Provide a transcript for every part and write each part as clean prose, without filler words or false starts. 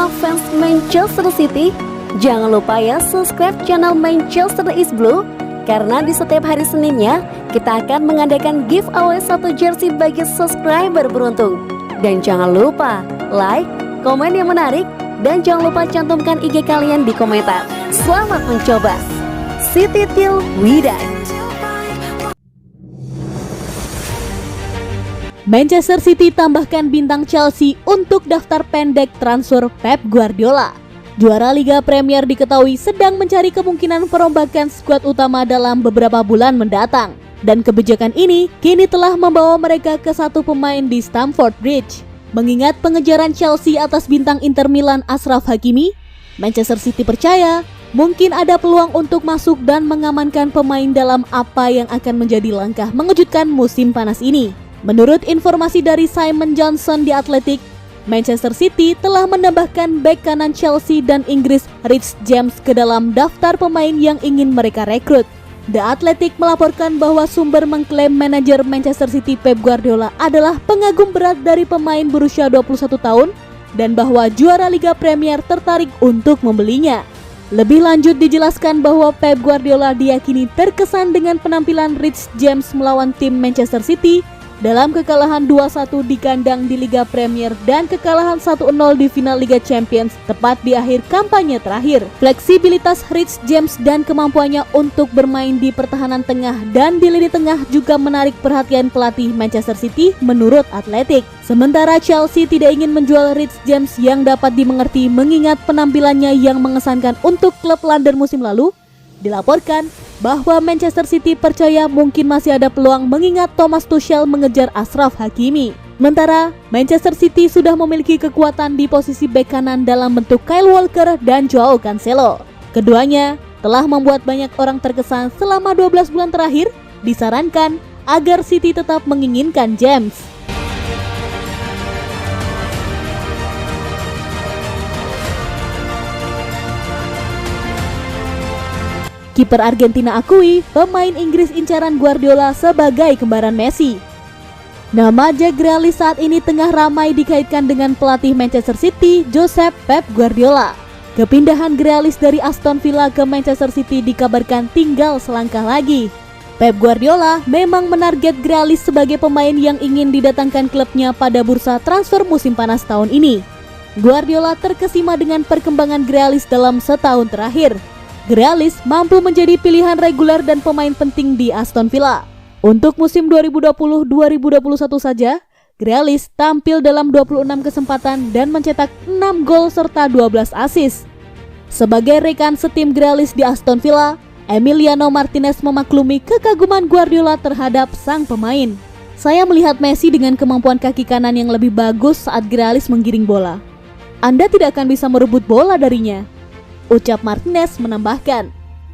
semua fans Manchester City, jangan lupa ya subscribe channel Manchester is Blue, karena di setiap hari Seninnya kita akan mengadakan giveaway 1 jersey bagi subscriber beruntung. Dan jangan lupa like, komen yang menarik, dan jangan lupa cantumkan IG kalian di komentar. Selamat mencoba. City till we die. Manchester City tambahkan bintang Chelsea untuk daftar pendek transfer Pep Guardiola. Juara Liga Premier diketahui sedang mencari kemungkinan perombakan skuad utama dalam beberapa bulan mendatang. Dan kebijakan ini kini telah membawa mereka ke satu pemain di Stamford Bridge. Mengingat pengejaran Chelsea atas bintang Inter Milan Achraf Hakimi, Manchester City percaya mungkin ada peluang untuk masuk dan mengamankan pemain dalam apa yang akan menjadi langkah mengejutkan musim panas ini. Menurut informasi dari Simon Johnson di Athletic, Manchester City telah menambahkan bek kanan Chelsea dan Inggris Reece James ke dalam daftar pemain yang ingin mereka rekrut. The Athletic melaporkan bahwa sumber mengklaim manajer Manchester City Pep Guardiola adalah pengagum berat dari pemain berusia 21 tahun dan bahwa juara Liga Premier tertarik untuk membelinya. Lebih lanjut dijelaskan bahwa Pep Guardiola diyakini terkesan dengan penampilan Reece James melawan tim Manchester City dalam kekalahan 2-1 di kandang di Liga Premier dan kekalahan 1-0 di final Liga Champions tepat di akhir kampanye terakhir. Fleksibilitas Reece James dan kemampuannya untuk bermain di pertahanan tengah dan di lini tengah juga menarik perhatian pelatih Manchester City menurut Athletic. Sementara Chelsea tidak ingin menjual Reece James yang dapat dimengerti mengingat penampilannya yang mengesankan untuk klub London musim lalu. Dilaporkan bahwa Manchester City percaya mungkin masih ada peluang mengingat Thomas Tuchel mengejar Achraf Hakimi. Sementara Manchester City sudah memiliki kekuatan di posisi bek kanan dalam bentuk Kyle Walker dan Joao Cancelo. Keduanya telah membuat banyak orang terkesan selama 12 bulan terakhir. Disarankan agar City tetap menginginkan James. Kiper Argentina akui pemain Inggris incaran Guardiola sebagai kembaran Messi. Nama Jack Grealish saat ini tengah ramai dikaitkan dengan pelatih Manchester City, Josep Pep Guardiola. Kepindahan Grealish dari Aston Villa ke Manchester City dikabarkan tinggal selangkah lagi. Pep Guardiola memang menarget Grealish sebagai pemain yang ingin didatangkan klubnya pada bursa transfer musim panas tahun ini. Guardiola terkesima dengan perkembangan Grealish dalam setahun terakhir. Grealish mampu menjadi pilihan reguler dan pemain penting di Aston Villa. Untuk musim 2020-2021 saja, Grealish tampil dalam 26 kesempatan dan mencetak 6 gol serta 12 assist. Sebagai rekan setim Grealish di Aston Villa, Emiliano Martinez memaklumi kekaguman Guardiola terhadap sang pemain. Saya melihat Messi dengan kemampuan kaki kanan yang lebih bagus saat Grealish menggiring bola. Anda tidak akan bisa merebut bola darinya, ucap Martinez menambahkan.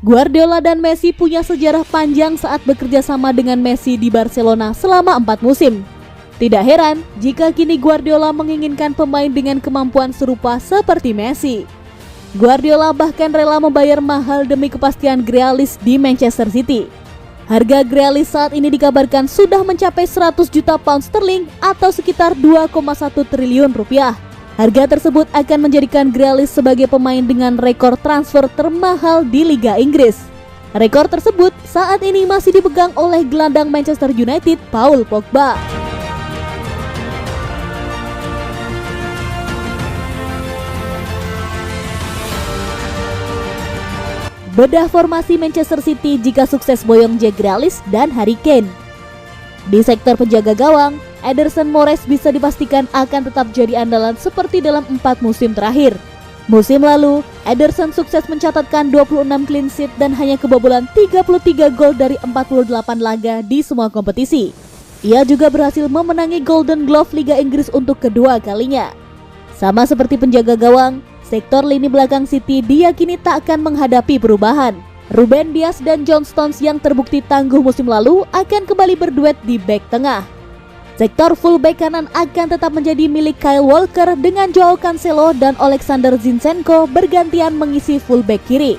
Guardiola dan Messi punya sejarah panjang saat bekerja sama dengan Messi di Barcelona selama 4 musim. Tidak heran jika kini Guardiola menginginkan pemain dengan kemampuan serupa seperti Messi. Guardiola bahkan rela membayar mahal demi kepastian Grealish di Manchester City. Harga Grealish saat ini dikabarkan sudah mencapai 100 juta pound sterling atau sekitar 2,1 triliun rupiah. Harga tersebut akan menjadikan Grealish sebagai pemain dengan rekor transfer termahal di Liga Inggris. Rekor tersebut saat ini masih dipegang oleh gelandang Manchester United, Paul Pogba. Bedah formasi Manchester City jika sukses boyong Jack Grealish dan Harry Kane. Di sektor penjaga gawang, Ederson Moraes bisa dipastikan akan tetap jadi andalan seperti dalam 4 musim terakhir. Musim lalu, Ederson sukses mencatatkan 26 clean sheet dan hanya kebobolan 33 gol dari 48 laga di semua kompetisi. Ia juga berhasil memenangi Golden Glove Liga Inggris untuk kedua kalinya. Sama seperti penjaga gawang, sektor lini belakang City diyakini tak akan menghadapi perubahan. Ruben Dias dan John Stones yang terbukti tangguh musim lalu akan kembali berduet di bek tengah. Sektor fullback kanan akan tetap menjadi milik Kyle Walker dengan Joao Cancelo dan Alexander Zinchenko bergantian mengisi fullback kiri.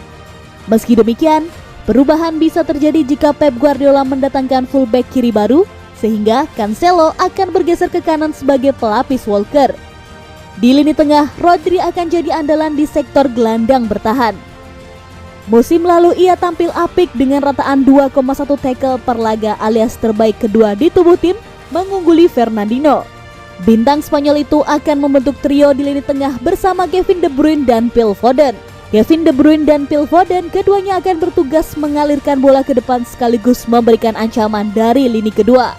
Meski demikian, perubahan bisa terjadi jika Pep Guardiola mendatangkan fullback kiri baru, sehingga Cancelo akan bergeser ke kanan sebagai pelapis Walker. Di lini tengah, Rodri akan jadi andalan di sektor gelandang bertahan. Musim lalu ia tampil apik dengan rataan 2,1 tackle per laga alias terbaik kedua di tubuh tim, mengungguli Fernandinho. Bintang Spanyol itu akan membentuk trio di lini tengah bersama Kevin De Bruyne dan Phil Foden. Kevin De Bruyne dan Phil Foden keduanya akan bertugas mengalirkan bola ke depan sekaligus memberikan ancaman dari lini kedua.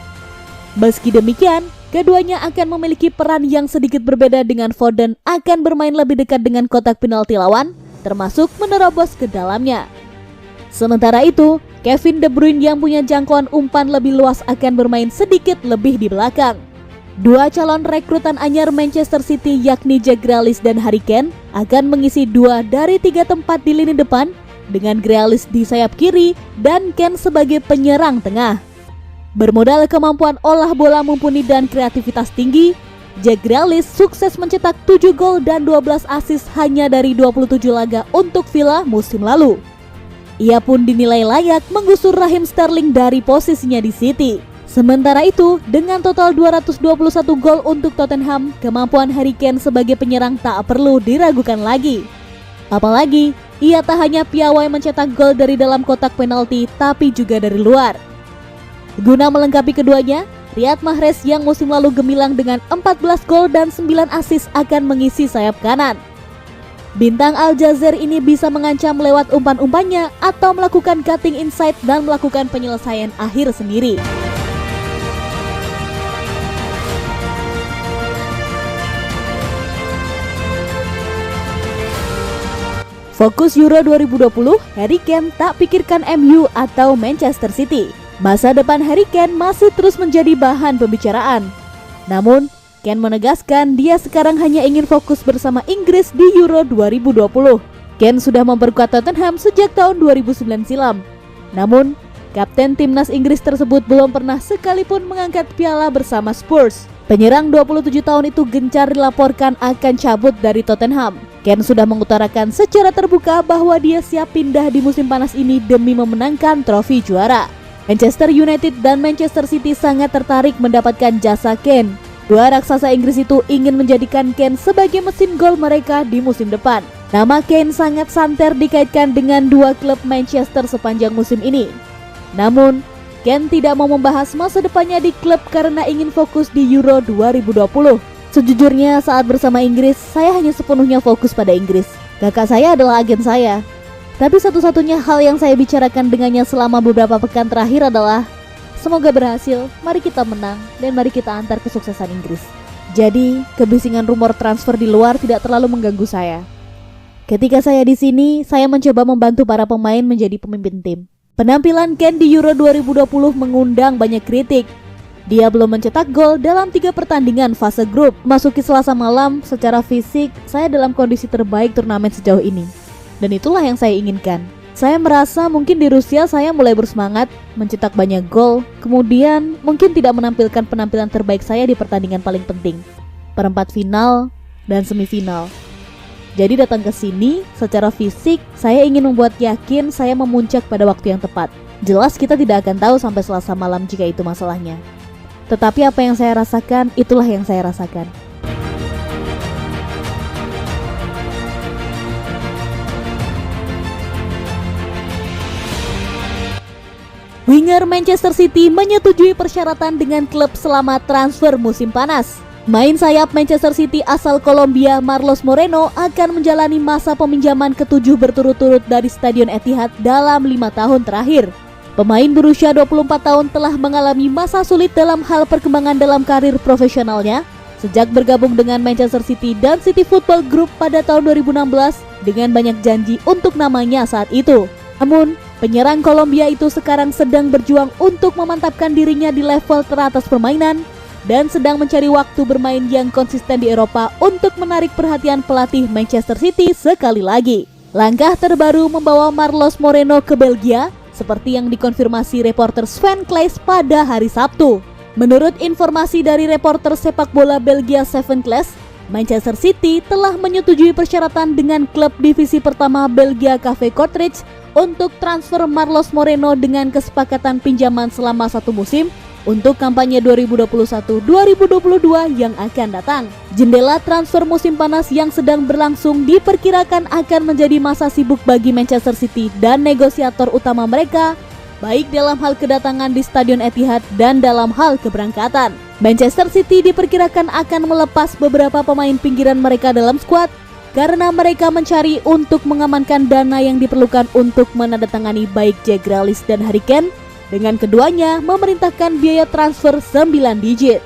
Meski demikian, keduanya akan memiliki peran yang sedikit berbeda dengan Foden akan bermain lebih dekat dengan kotak penalti lawan, termasuk menerobos ke dalamnya. Sementara itu, Kevin De Bruyne yang punya jangkauan umpan lebih luas akan bermain sedikit lebih di belakang. Dua calon rekrutan anyar Manchester City yakni Jack Grealish dan Harry Kane akan mengisi 2 dari 3 tempat di lini depan dengan Grealish di sayap kiri dan Kane sebagai penyerang tengah. Bermodal kemampuan olah bola mumpuni dan kreativitas tinggi, Jack Grealish sukses mencetak 7 gol dan 12 assist hanya dari 27 laga untuk Villa musim lalu. Ia pun dinilai layak menggusur Raheem Sterling dari posisinya di City. Sementara itu, dengan total 221 gol untuk Tottenham, kemampuan Harry Kane sebagai penyerang tak perlu diragukan lagi. Apalagi, ia tak hanya piawai mencetak gol dari dalam kotak penalti, tapi juga dari luar. Guna melengkapi keduanya, Riyad Mahrez yang musim lalu gemilang dengan 14 gol dan 9 assist akan mengisi sayap kanan. Bintang Al Jazeera ini bisa mengancam lewat umpan-umpannya atau melakukan cutting inside dan melakukan penyelesaian akhir sendiri. Fokus Euro 2020, Harry Kane tak pikirkan MU atau Manchester City. Masa depan Harry Kane masih terus menjadi bahan pembicaraan. Namun, Kane menegaskan dia sekarang hanya ingin fokus bersama Inggris di Euro 2020. Kane sudah memperkuat Tottenham sejak tahun 2009 silam. Namun, kapten timnas Inggris tersebut belum pernah sekalipun mengangkat piala bersama Spurs. Penyerang 27 tahun itu gencar dilaporkan akan cabut dari Tottenham. Kane sudah mengutarakan secara terbuka bahwa dia siap pindah di musim panas ini demi memenangkan trofi juara. Manchester United dan Manchester City sangat tertarik mendapatkan jasa Kane. Dua raksasa Inggris itu ingin menjadikan Kane sebagai mesin gol mereka di musim depan. Nama Kane sangat santer dikaitkan dengan dua klub Manchester sepanjang musim ini. Namun, Kane tidak mau membahas masa depannya di klub karena ingin fokus di Euro 2020. Sejujurnya saat bersama Inggris, saya hanya sepenuhnya fokus pada Inggris. Kakak saya adalah agen saya. Tapi satu-satunya hal yang saya bicarakan dengannya selama beberapa pekan terakhir adalah semoga berhasil, mari kita menang, dan mari kita antar kesuksesan Inggris. Jadi, kebisingan rumor transfer di luar tidak terlalu mengganggu saya. Ketika saya di sini, saya mencoba membantu para pemain menjadi pemimpin tim. Penampilan Kane di Euro 2020 mengundang banyak kritik. Dia belum mencetak gol dalam 3 pertandingan fase grup. Masuki Selasa malam, secara fisik, saya dalam kondisi terbaik turnamen sejauh ini. Dan itulah yang saya inginkan. Saya merasa mungkin di Rusia saya mulai bersemangat, mencetak banyak gol, kemudian mungkin tidak menampilkan penampilan terbaik saya di pertandingan paling penting, perempat final dan semifinal. Jadi datang ke sini, secara fisik, saya ingin membuat yakin saya memuncak pada waktu yang tepat. Jelas kita tidak akan tahu sampai Selasa malam jika itu masalahnya. Tetapi apa yang saya rasakan, itulah yang saya rasakan. Winger Manchester City menyetujui persyaratan dengan klub selama transfer musim panas. Main sayap Manchester City asal Kolombia Marlos Moreno akan menjalani masa peminjaman ke-7 berturut-turut dari Stadion Etihad dalam 5 tahun terakhir. Pemain berusia 24 tahun telah mengalami masa sulit dalam hal perkembangan dalam karir profesionalnya sejak bergabung dengan Manchester City dan City Football Group pada tahun 2016 dengan banyak janji untuk namanya saat itu. Namun, penyerang Kolombia itu sekarang sedang berjuang untuk memantapkan dirinya di level teratas permainan dan sedang mencari waktu bermain yang konsisten di Eropa untuk menarik perhatian pelatih Manchester City sekali lagi. Langkah terbaru membawa Marlos Moreno ke Belgia, seperti yang dikonfirmasi reporter Sven Klaes pada hari Sabtu. Menurut informasi dari reporter sepak bola Belgia Sven Klaes, Manchester City telah menyetujui persyaratan dengan klub divisi pertama Belgia KV Kortrijk untuk transfer Marlos Moreno dengan kesepakatan pinjaman selama 1 musim untuk kampanye 2021-2022 yang akan datang. Jendela transfer musim panas yang sedang berlangsung diperkirakan akan menjadi masa sibuk bagi Manchester City dan negosiator utama mereka, baik dalam hal kedatangan di Stadion Etihad dan dalam hal keberangkatan. Manchester City diperkirakan akan melepas beberapa pemain pinggiran mereka dalam skuad karena mereka mencari untuk mengamankan dana yang diperlukan untuk menandatangani baik Jack Grealish dan Harry Kane, dengan keduanya memerintahkan biaya transfer 9 digit.